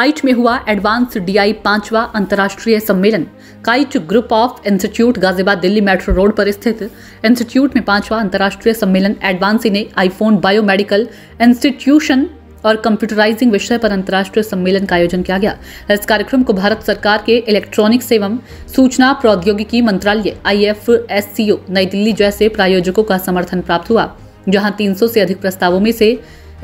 Kite में हुआ advance DI 5वां अंतर्राष्ट्रीय सम्मेलन। Kite group of institute Ghaziabad Delhi metro road पर स्थित इंस्टीट्यूट में 5वां अंतर्राष्ट्रीय सम्मेलन एडवांसी ने आईफोन बायोमेडिकल इंस्टीट्यूशन और कंप्यूटराइजिंग विषय पर अंतर्राष्ट्रीय सम्मेलन का आयोजन किया गया। इस कार्यक्रम को भारत सरकार के इलेक्ट्रॉनिक्स एवं सूचना प्रौद्योगिकी मंत्रालय IFSCO नई दिल्ली जैसे प्रायोजकों का समर्थन प्राप्त हुआ, जहां 300 से अधिक प्रस्तावों में से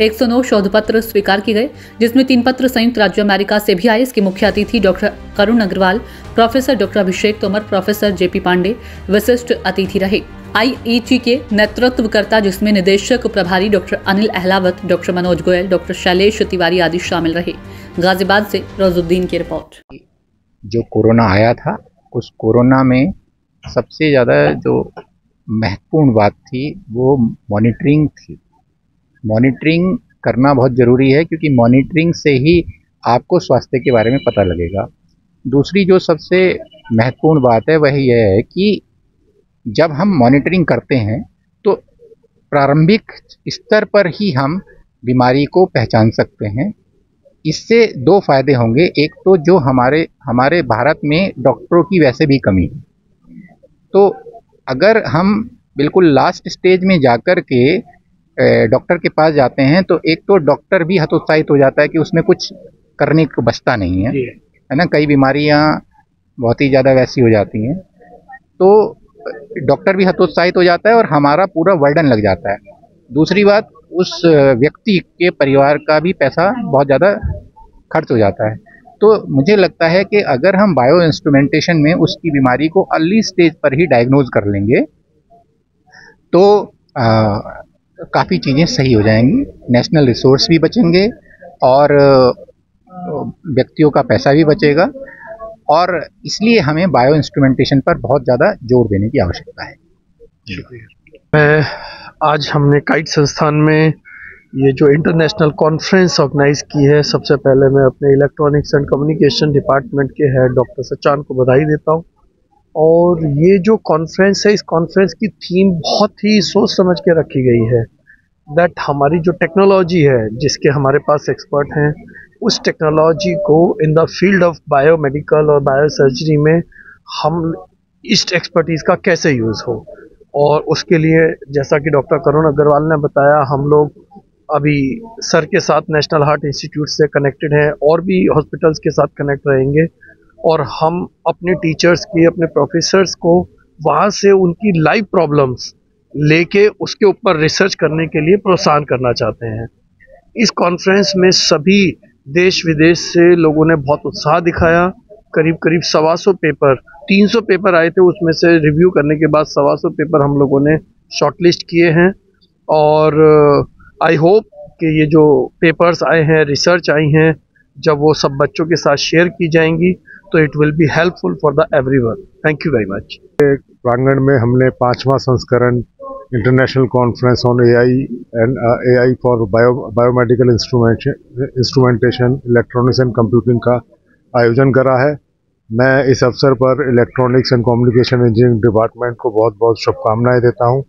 109 शोध पत्र स्वीकार किए गए, जिसमें 3 पत्र संयुक्त राज्य अमेरिका से भी आए। इसके मुख्य अतिथि डॉक्टर करुण अग्रवाल, प्रोफेसर डॉक्टर अभिषेक तोमर, प्रोफेसर JP पांडे विशिष्ट अतिथि रहे। IEG के नेतृत्वकर्ता, जिसमें निदेशक प्रभारी doctor Anil Ahlawat, doctor Manoj Goyal, doctor Shailesh Tiwari आदि शामिल रहे। गाजियाबाद से रोजुद्दीन की रिपोर्ट। जो कोरोना आया था, उस कोरोना में सबसे ज़्यादा जो महत्वपूर्ण बात थी वो मॉनिटरिंग थी। मॉनिटरिंग करना बहुत ज़रूरी है, क्योंकि मॉनिटरिंग से ही आपको स्वास्थ्य के बारे में पता लगेगा। दूसरी जो सबसे महत्वपूर्ण बात है वह यह है कि जब हम मॉनिटरिंग करते हैं तो प्रारंभिक स्तर पर ही हम बीमारी को पहचान सकते हैं। इससे 2 फायदे होंगे। एक तो जो हमारे भारत में डॉक्टरों की वैसे भी कमी है, तो अगर हम बिल्कुल लास्ट स्टेज में जाकर के डॉक्टर के पास जाते हैं तो एक तो डॉक्टर भी हतोत्साहित हो जाता है कि उसमें कुछ करने को बचता नहीं है, है ना। कई बीमारियां बहुत ही ज़्यादा वैसी हो जाती हैं, तो डॉक्टर भी हतोत्साहित हो जाता है और हमारा पूरा बर्डन लग जाता है। दूसरी बात, उस व्यक्ति के परिवार का भी पैसा बहुत ज़्यादा खर्च हो जाता है। तो मुझे लगता है कि अगर हम बायो इंस्ट्रूमेंटेशन में उसकी बीमारी को अर्ली स्टेज पर ही डायग्नोज कर लेंगे तो काफ़ी चीज़ें सही हो जाएंगी, नेशनल रिसोर्स भी बचेंगे और व्यक्तियों का पैसा भी बचेगा, और इसलिए हमें बायो इंस्ट्रूमेंटेशन पर बहुत ज़्यादा जोर देने की आवश्यकता है। आज हमने काइट संस्थान में ये जो इंटरनेशनल कॉन्फ्रेंस ऑर्गेनाइज की है, सबसे पहले मैं अपने इलेक्ट्रॉनिक्स एंड कम्युनिकेशन डिपार्टमेंट के हेड डॉक्टर सचान को बधाई देता हूँ। और ये जो कॉन्फ्रेंस है, इस कॉन्फ्रेंस की थीम बहुत ही सोच समझ के रखी गई है दैट हमारी जो टेक्नोलॉजी है, जिसके हमारे पास एक्सपर्ट हैं, उस टेक्नोलॉजी को in the field of biomedical और बायोसर्जरी में हम इस एक्सपर्टीज़ का कैसे यूज़ हो। और उसके लिए जैसा कि डॉक्टर करुण अग्रवाल ने बताया, हम लोग अभी सर के साथ नेशनल हार्ट इंस्टीट्यूट से कनेक्टेड हैं और भी हॉस्पिटल्स के साथ कनेक्ट रहेंगे, और हम अपने टीचर्स की, अपने प्रोफेसर्स को वहाँ से उनकी लाइव प्रॉब्लम्स लेके उसके ऊपर रिसर्च करने के लिए प्रोत्साहन करना चाहते हैं। इस कॉन्फ्रेंस में सभी देश विदेश से लोगों ने बहुत उत्साह दिखाया। करीब 125 पेपर, 300 पेपर आए थे, उसमें से रिव्यू करने के बाद 125 पेपर हम लोगों ने शॉर्टलिस्ट किए हैं। और आई होप कि ये जो पेपर्स आए हैं, रिसर्च आई हैं, जब वो सब बच्चों के साथ शेयर की जाएंगी तो it will be helpful for the everyone. Thank you very much. प्रांगण में हमने 5वां संस्करण international conference on AI for biomedical instrumentation, electronics and computing का आयोजन करा है। मैं इस अवसर पर electronics and communication engineering department को बहुत बहुत शुभकामनाएं देता हूं,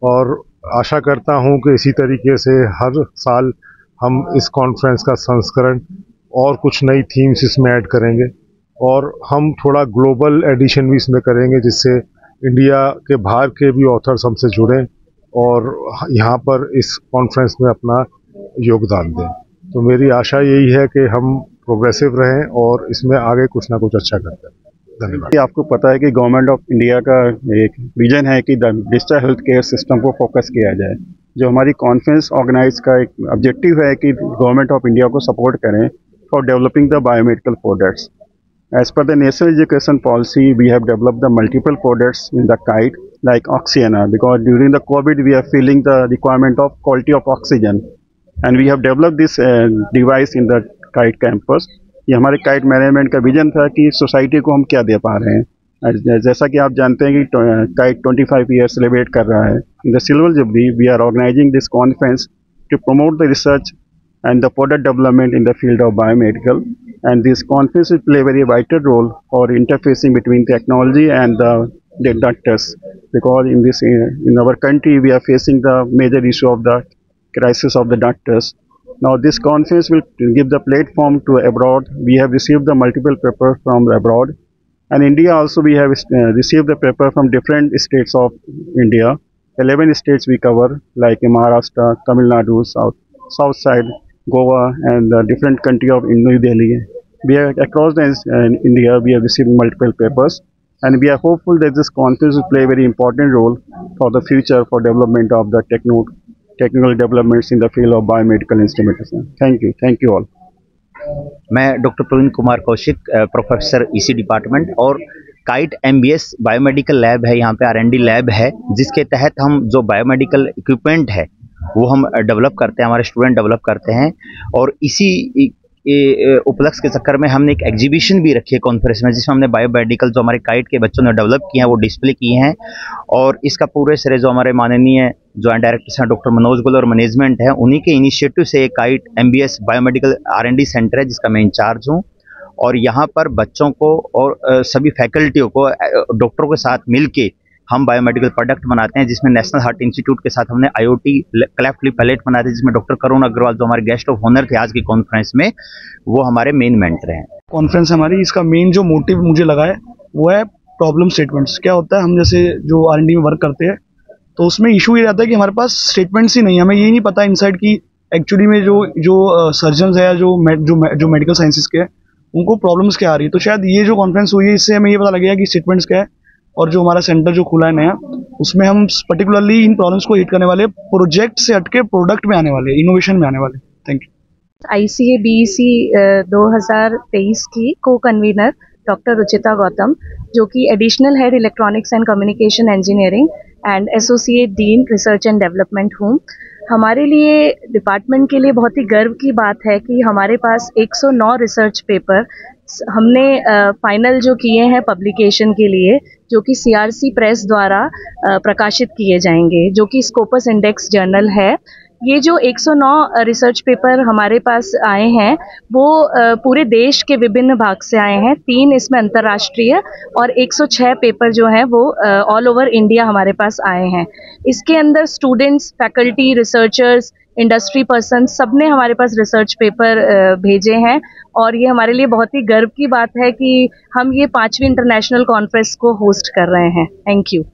और आशा करता हूं कि इसी तरीके से हर साल हम इस कॉन्फ्रेंस का संस्करण और कुछ नई थीम्स इसमें ऐड करेंगे, और हम थोड़ा ग्लोबल एडिशन भी इसमें करेंगे, जिससे इंडिया के बाहर के भी ऑथर्स हमसे जुड़ें और यहाँ पर इस कॉन्फ्रेंस में अपना योगदान दें। तो मेरी आशा यही है कि हम प्रोग्रेसिव रहें और इसमें आगे कुछ ना कुछ अच्छा करते हैं। धन्यवाद। आपको पता है कि गवर्नमेंट ऑफ इंडिया का एक विजन है कि डिजिटल हेल्थ केयर सिस्टम को फोकस किया जाए। जो हमारी कॉन्फ्रेंस ऑर्गेनाइज का एक ऑब्जेक्टिव है कि गवर्नमेंट ऑफ इंडिया को सपोर्ट करें for developing the biomedical products. As per the National Education Policy, we have developed the multiple products in the KITE like Oxyana, because during the COVID we are feeling the requirement of quality of oxygen, and we have developed this device in the KITE campus. ये हमारे KITE management का vision था कि society को हम क्या दे पा रहे हैं। जैसा कि आप जानते हैं कि KITE 25 ईयर सेलिब्रेट कर रहा है। In the silver jubilee we are organising this conference to promote the research and the product development in the field of biomedical, and this conference will play a very vital role for interfacing between technology and the doctors, because in our country we are facing the major issue of the crisis of the doctors, Now this conference will give the platform to abroad. We have received the multiple papers from abroad, and India also we have received the paper from different states of India. 11 states we cover, like Maharashtra, Tamil Nadu, south side, Goa, and the different country of New Delhi. We are across India. We have received multiple papers, and we are hopeful that this conference will play a very important role for the future for development of the technical developments in the field of biomedical instrumentation. Thank you all. मैं doctor Praveen Kumar Kaushik, professor EC department, और KIET MBS biomedical lab है, यहाँ पे आर&डी lab है, जिसके तहत हम जो बायोमेडिकल इक्विपमेंट है वो हम डेवलप करते हैं, हमारे स्टूडेंट डेवलप करते हैं। और इसी उपलक्ष्य के चक्कर में हमने एक एग्जीबिशन भी रखी है कॉन्फ्रेंस में, जिसमें हमने बायोमेडिकल जो हमारे काइट के बच्चों ने डेवलप किए हैं वो डिस्प्ले किए हैं। और इसका पूरे श्रेय जो हमारे माननीय ज्वाइंट डायरेक्टर्स हैं डॉक्टर मनोज गुल और मैनेजमेंट है, उन्हीं के इनिशिएटिव से काइट एमबीएस बायोमेडिकल आर&डी सेंटर है, जिसका मैं इंचार्ज हूँ। और यहाँ पर बच्चों को और सभी फैकल्टियों को डॉक्टरों के साथ मिलके हम बायोमेडिकल प्रोडक्ट बनाते हैं, जिसमें नेशनल हार्ट इंस्टीट्यूट के साथ हमने IoT क्लेफ्ट लिप पैलेट बनाए थे, जिसमें डॉक्टर करुण अग्रवाल जो हमारे गेस्ट ऑफ ऑनर थे आज की कॉन्फ्रेंस में, वो हमारे मेन मेंटर हैं। कॉन्फ्रेंस हमारी, इसका मेन जो मोटिव मुझे लगा है वो है प्रॉब्लम स्टेटमेंट्स। क्या होता है, हम जैसे जो R&D में वर्क करते हैं तो उसमें इशू ये रहता है कि हमारे पास स्टेटमेंट्स ही नहीं है, हमें ये नहीं पता इनसाइड की एक्चुअली में जो सर्जन्स है या जो मेडिकल साइंसेज के हैं उनको प्रॉब्लम्स क्या आ रही है। तो शायद ये जो कॉन्फ्रेंस हुई है इससे हमें ये पता लगेगा कि स्टेटमेंट्स क्या है, और जो हमारा सेंटर जो खुला है नया उसमें हम पर्टिकुलरली इन प्रॉब्लम्स को हिट करने वाले, प्रोजेक्ट से हटके प्रोडक्ट में आने वाले, इनोवेशन में आने वाले। Thank you. ICA BEC 2023 की को कन्वीनर डॉक्टर रुचिता गौतम, जो कि additional head electronics and communication engineering and associate dean research and development हूँ। हमारे लिए डिपार्टमेंट के लिए बहुत ही गर्व की बात है कि हमारे पास 109 रिसर्च पेपर हमने फाइनल जो किए हैं पब्लिकेशन के लिए, जो कि CRC प्रेस द्वारा प्रकाशित किए जाएंगे, जो कि स्कोपस इंडेक्स जर्नल है। ये जो 109 रिसर्च पेपर हमारे पास आए हैं वो पूरे देश के विभिन्न भाग से आए हैं, 3 इसमें अंतर्राष्ट्रीय और 106 पेपर जो हैं वो ऑल ओवर इंडिया हमारे पास आए हैं। इसके अंदर students, faculty, researchers, industry person सब ने हमारे पास रिसर्च पेपर भेजे हैं, और ये हमारे लिए बहुत ही गर्व की बात है कि हम ये 5वीं इंटरनेशनल कॉन्फ्रेंस को होस्ट कर रहे हैं। Thank you.